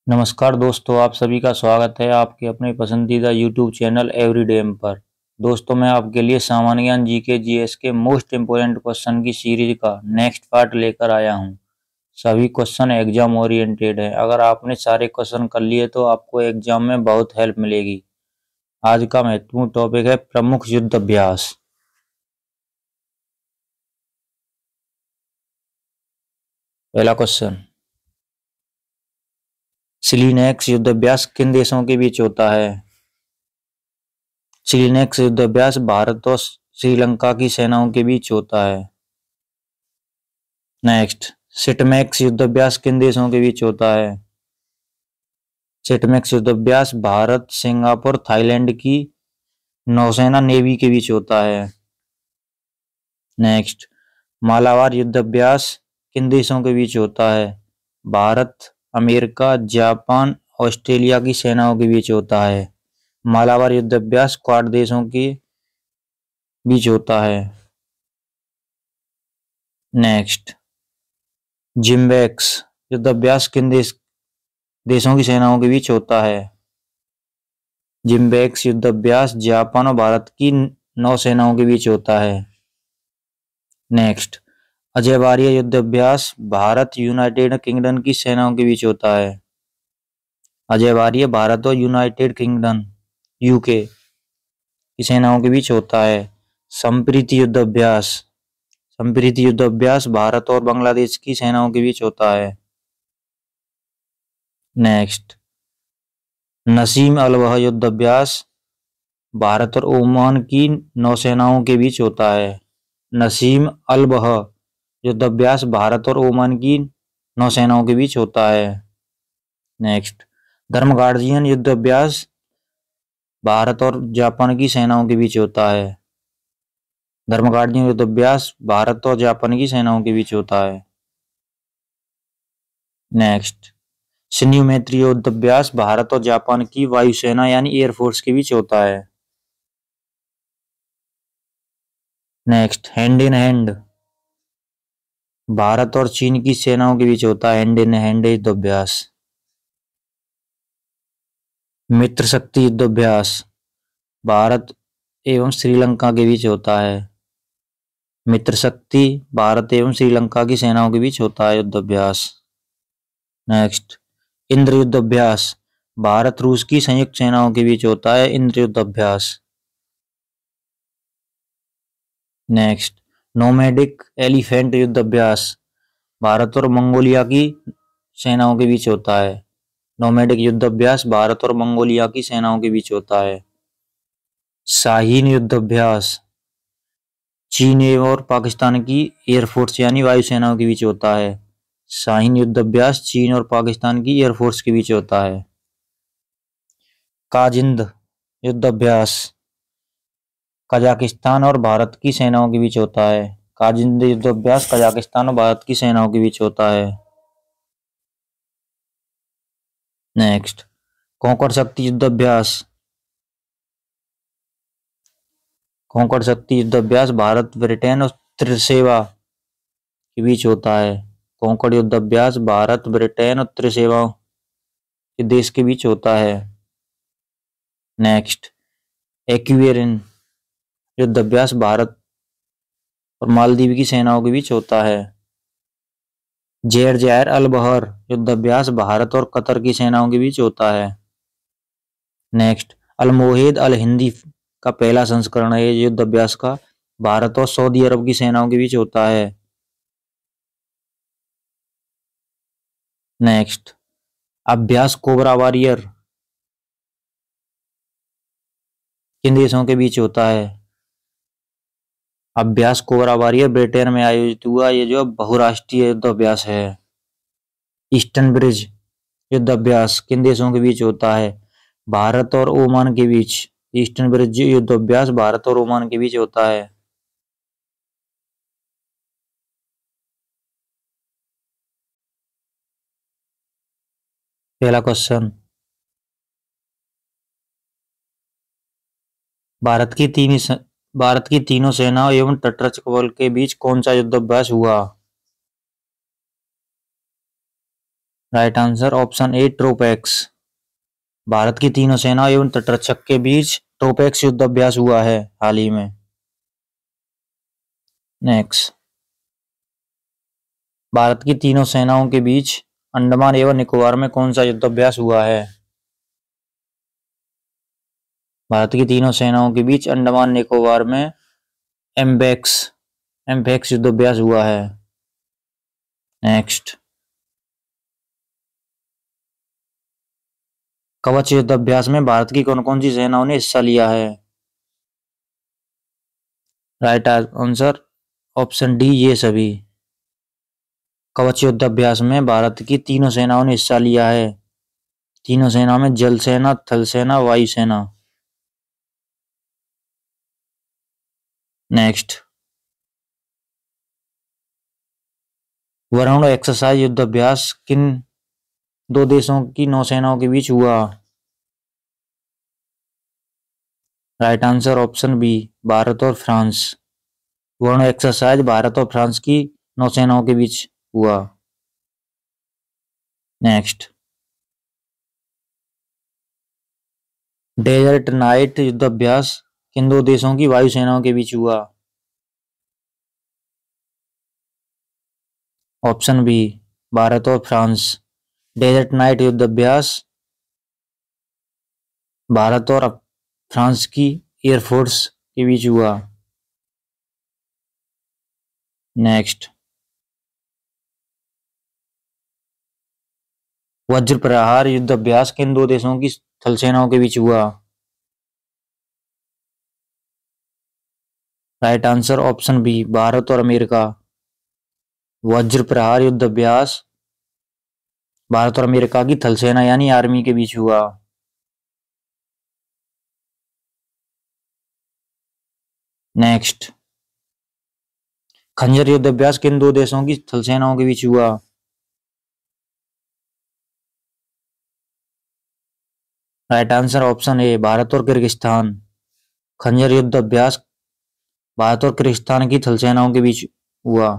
नमस्कार दोस्तों, आप सभी का स्वागत है आपके अपने पसंदीदा यूट्यूब चैनल एवरीडेम पर। दोस्तों, मैं आपके लिए सामान्य ज्ञान जीके जीएस के मोस्ट इम्पोर्टेंट क्वेश्चन की सीरीज का नेक्स्ट पार्ट लेकर आया हूं। सभी क्वेश्चन एग्जाम ओरिएंटेड है। अगर आपने सारे क्वेश्चन कर लिए तो आपको एग्जाम में बहुत हेल्प मिलेगी। आज का महत्वपूर्ण टॉपिक है प्रमुख युद्ध अभ्यास। पहला क्वेश्चन, सिलीनेक्स युद्ध अभ्यास किन देशों के बीच होता है? सिलीनेक्स युद्ध अभ्यास भारत और श्रीलंका की सेनाओं के बीच होता है। नेक्स्ट, सिटमैक्स युद्ध अभ्यास किन देशों के बीच होता है? सिटमैक्स युद्ध अभ्यास भारत, सिंगापुर, थाईलैंड की नौसेना नेवी के बीच होता है। नेक्स्ट, मालाबार युद्ध अभ्यास किन देशों के बीच होता है? भारत, अमेरिका, जापान, ऑस्ट्रेलिया की सेनाओं के बीच होता है। मालाबार युद्ध अभ्यास क्वाड देशों के बीच होता है। नेक्स्ट, जिम्बैक्स युद्ध अभ्यास किन देशों की सेनाओं के बीच होता है? जिम्बैक्स युद्ध अभ्यास जापान और भारत की नौसेनाओं के बीच होता है। नेक्स्ट, अजय बारिया युद्ध अभ्यास भारत, यूनाइटेड किंगडम की सेनाओं के बीच होता है। अजय बारिया भारत और यूनाइटेड किंगडम यूके की सेनाओं के बीच होता है। संप्रीति युद्ध अभ्यास, संप्रीति युद्ध अभ्यास भारत और बांग्लादेश की सेनाओं के बीच होता है। नेक्स्ट, नसीम अल वह युद्ध अभ्यास भारत और ओमान की नौसेनाओं के बीच होता है। नसीम अल वह युद्ध अभ्यास भारत और ओमान की नौसेनाओं के बीच होता है। नेक्स्ट, धर्म गार्जियन युद्ध अभ्यास भारत और जापान की सेनाओं के बीच होता है। धर्म गार्जियन युद्ध अभ्यास भारत और जापान की सेनाओं के बीच होता है। नेक्स्ट, सिन्धु मैत्री युद्ध अभ्यास भारत और जापान की वायुसेना यानी एयरफोर्स के बीच होता है। Next, hand in hand Bharat और चीन की सेनाओं के बीच होता है। हैंड इन हैंड युद्ध अभ्यास। मित्र शक्ति युद्ध अभ्यास भारत एवं श्रीलंका के बीच होता है। मित्र शक्ति भारत एवं श्रीलंका की सेनाओं के बीच होता है युद्ध अभ्यास। नेक्स्ट, इंद्र युद्ध अभ्यास भारत रूस की संयुक्त सेनाओं के बीच होता है। इंद्र युद्ध अभ्यास। नेक्स्ट, नोमैडिक एलिफेंट युद्ध अभ्यास भारत और मंगोलिया की सेनाओं के बीच होता है। नोमैडिक युद्ध अभ्यास भारत और मंगोलिया की सेनाओं के बीच होता है। शाहीन युद्ध अभ्यास चीन और पाकिस्तान की एयरफोर्स यानी वायुसेनाओं के बीच होता है। शाहीन युद्ध अभ्यास चीन और पाकिस्तान की एयरफोर्स के बीच होता है। काजिंद युद्ध अभ्यास कजाकिस्तान और भारत की सेनाओं के बीच होता है। काजिंद युद्ध अभ्यास कजाकिस्तान और भारत की सेनाओं के बीच होता है। नेक्स्ट, कोंकण शक्ति युद्ध अभ्यास कोंकण शक्ति युद्ध अभ्यास भारत, ब्रिटेन और त्रिसेवा के बीच होता है। कोंकण युद्ध अभ्यास भारत, ब्रिटेन और त्रिसेवा के देश के बीच होता है। नेक्स्ट, एक्वेरियन युद्ध अभ्यास भारत और मालदीव की सेनाओं के बीच होता है। जेर जायर अल बहर युद्ध अभ्यास भारत और कतर की सेनाओं के बीच होता है। नेक्स्ट, अलमोहेद अल हिंदी का पहला संस्करण है युद्ध अभ्यास का, भारत और सऊदी अरब की सेनाओं के बीच होता है। नेक्स्ट, अभ्यास कोबरा वॉरियर किन देशों के बीच होता है? अभ्यास कोबरा वॉरियर ब्रिटेन में आयोजित हुआ ये जो बहुराष्ट्रीय युद्ध अभ्यास है। ईस्टर्न ब्रिज युद्ध अभ्यास किन देशों के बीच होता है? भारत और ओमान के बीच। ईस्टर्न ब्रिज युद्ध अभ्यास भारत और ओमान के बीच होता है। पहला क्वेश्चन, भारत की तीनों सेनाओं एवं तटरक्षक बल के बीच कौन सा युद्ध अभ्यास हुआ? Right answer option A Tropex. Bharat की तीनों सेनाओं एवं तटरक्षक के बीच ट्रोपैक्स युद्ध अभ्यास हुआ है हाल ही में। नेक्स्ट, भारत की तीनों सेनाओं के बीच अंडमान एवं निकोबार में कौन सा युद्ध अभ्यास हुआ है? भारत की तीनों सेनाओं के बीच अंडमान निकोबार में एम्बेक्स एम्फेक्स युद्ध अभ्यास हुआ है। नेक्स्ट, कवच युद्ध अभ्यास में भारत की कौन कौन सी सेनाओं ने हिस्सा लिया है? राइट आंसर ऑप्शन डी ये सभी। कवच युद्ध अभ्यास में भारत की तीनों सेनाओं ने हिस्सा लिया है। तीनों सेनाओं में जल सेना, थल सेना, वायु सेना। नेक्स्ट, वरुण एक्सरसाइज युद्ध अभ्यास किन दो देशों की नौसेनाओं के बीच हुआ? Right answer option B Bharat और फ्रांस। वरुण एक्सरसाइज भारत और फ्रांस की नौसेनाओं के बीच हुआ। नेक्स्ट, डेजर्ट नाइट युद्ध अभ्यास किन दो देशों की वायुसेनाओं के बीच हुआ? ऑप्शन बी भारत और फ्रांस। डेजर्ट नाइट युद्ध अभ्यास भारत और फ्रांस की एयरफोर्स के बीच हुआ। नेक्स्ट, वज्र प्रहार युद्ध अभ्यास किन दो देशों की थल सेनाओं के बीच हुआ? Right answer option B Bharat और अमेरिका। वज्र प्रहार युद्ध अभ्यास भारत और अमेरिका की थल सेना यानी आर्मी के बीच हुआ। नेक्स्ट, खंजर युद्ध अभ्यास किन दो देशों की थल सेनाओं के बीच हुआ? राइट आंसर ऑप्शन ए भारत और किर्गिस्तान। खंजर युद्ध अभ्यास भारत और किर्गिस्तान की थल सेनाओं के बीच हुआ।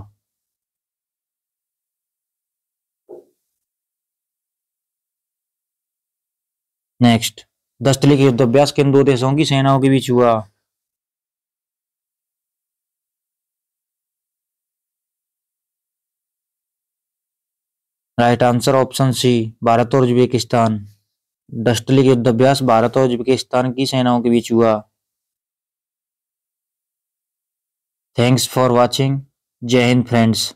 नेक्स्ट, दस्तलिक युद्ध अभ्यास किन दो देशों की सेनाओं के बीच हुआ? Right answer option C Bharat और उज्बेकिस्तान। दस्तलिक युद्ध अभ्यास भारत और उज्बेकिस्तान की सेनाओं के बीच हुआ। Thanks for watching. जय हिंद फ्रेंड्स।